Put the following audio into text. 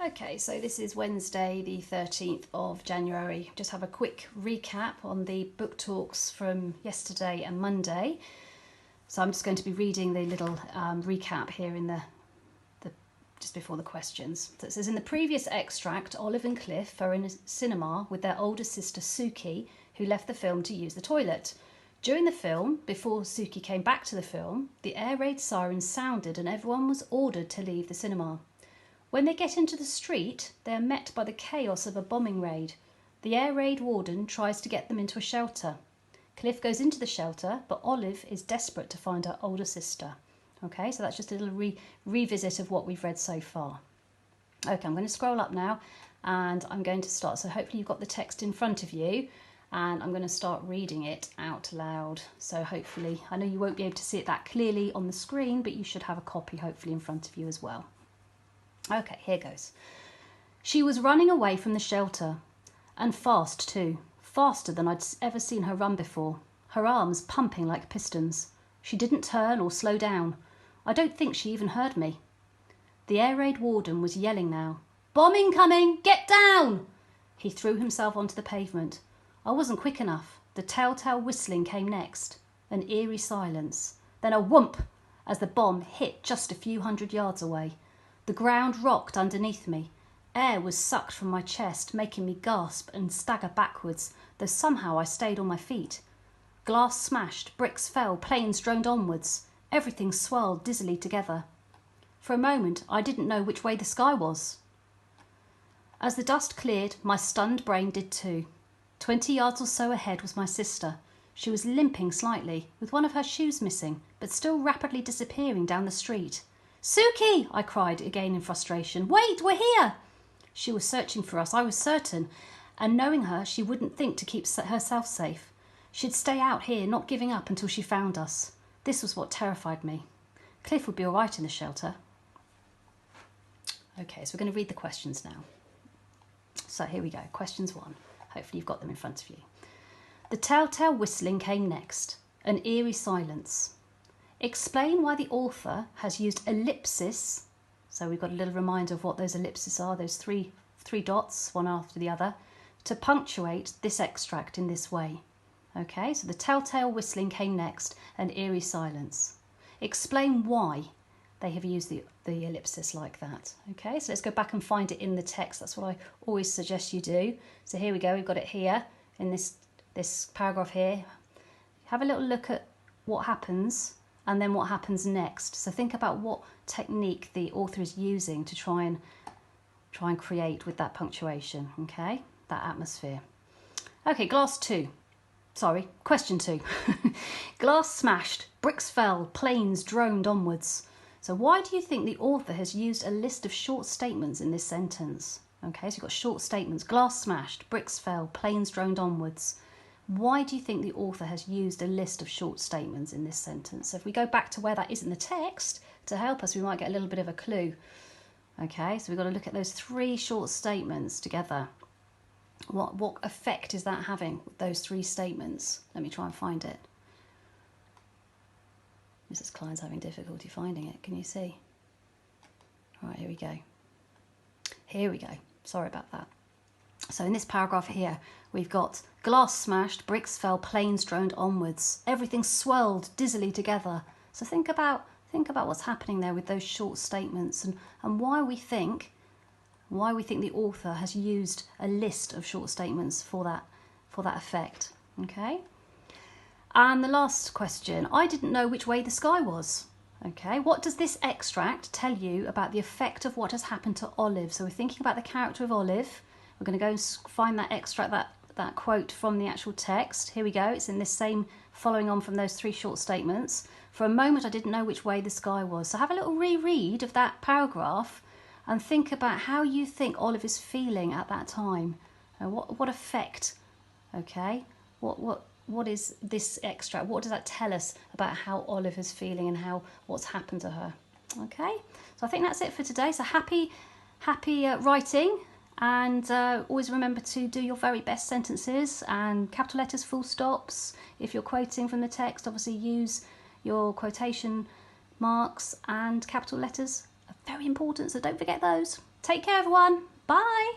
Okay, so this is Wednesday the 13th of January. Just have a quick recap on the book talks from yesterday and Monday. So I'm just going to be reading the little recap here in the just before the questions. So it says, in the previous extract, Olive and Cliff are in a cinema with their older sister Suki, who left the film to use the toilet. During the film, before Suki came back to the film, the air raid siren sounded and everyone was ordered to leave the cinema. When they get into the street, they are met by the chaos of a bombing raid. The air raid warden tries to get them into a shelter. Cliff goes into the shelter, but Olive is desperate to find her older sister. Okay, so that's just a little revisit of what we've read so far. Okay, I'm going to scroll up now and I'm going to start. So hopefully you've got the text in front of you and I'm going to start reading it out loud. So hopefully, I know you won't be able to see it that clearly on the screen, but you should have a copy hopefully in front of you as well. Okay, here goes. She was running away from the shelter, and fast too, faster than I'd ever seen her run before, her arms pumping like pistons. She didn't turn or slow down. I don't think she even heard me. The air raid warden was yelling now. "Bomb incoming! Get down!" He threw himself onto the pavement. I wasn't quick enough. The telltale whistling came next, an eerie silence, then a whoomp as the bomb hit just a few hundred yards away. The ground rocked underneath me. Air was sucked from my chest, making me gasp and stagger backwards, though somehow I stayed on my feet. Glass smashed, bricks fell, planes droned onwards. Everything swirled dizzily together. For a moment, I didn't know which way the sky was. As the dust cleared, my stunned brain did too. 20 yards or so ahead was my sister. She was limping slightly, with one of her shoes missing, but still rapidly disappearing down the street. "Suki!" I cried again in frustration. "Wait, we're here!" She was searching for us, I was certain, and knowing her, she wouldn't think to keep herself safe. She'd stay out here, not giving up until she found us. This was what terrified me. Cliff would be all right in the shelter. Okay, so we're going to read the questions now. So here we go. Questions 1. Hopefully you've got them in front of you. The telltale whistling came next. An eerie silence. Explain why the author has used ellipsis. So we've got a little reminder of what those ellipses are, those three dots, one after the other, to punctuate this extract in this way. Okay, so the telltale whistling came next, an eerie silence. Explain why they have used the ellipsis like that. Okay, so let's go back and find it in the text. That's what I always suggest you do. So here we go, we've got it here in this paragraph here. Have a little look at what happens and then what happens next. So think about what technique the author is using to try and create with that punctuation, okay, that atmosphere. Okay, question 2. Glass smashed, bricks fell, planes droned onwards. So why do you think the author has used a list of short statements in this sentence? Okay, so you've got short statements. Glass smashed, bricks fell, planes droned onwards. Why do you think the author has used a list of short statements in this sentence? So if we go back to where that is in the text to help us, we might get a little bit of a clue. Okay, so we've got to look at those 3 short statements together. What effect is that having, those 3 statements? Let me try and find it. Mrs. Klein's having difficulty finding it. Can you see? All right, here we go. Here we go. Sorry about that. So in this paragraph here, we've got glass smashed, bricks fell, planes droned onwards. Everything swirled dizzily together. So think about what's happening there with those short statements and why we think the author has used a list of short statements for that effect. Okay. And the last question, I didn't know which way the sky was. Okay, what does this extract tell you about the effect of what has happened to Olive? So we're thinking about the character of Olive. We're going to go and find that extract, that quote from the actual text. Here we go. It's in this same, following on from those 3 short statements. For a moment, I didn't know which way the sky was. So have a little reread of that paragraph and think about how you think Olive is feeling at that time. What effect? Okay. What is this extract? What does that tell us about how Olive is feeling and what's happened to her? Okay. So I think that's it for today. So happy writing. And always remember to do your very best sentences and capital letters, full stops. If you're quoting from the text, obviously use your quotation marks and capital letters. Very important, so don't forget those. Take care, everyone. Bye.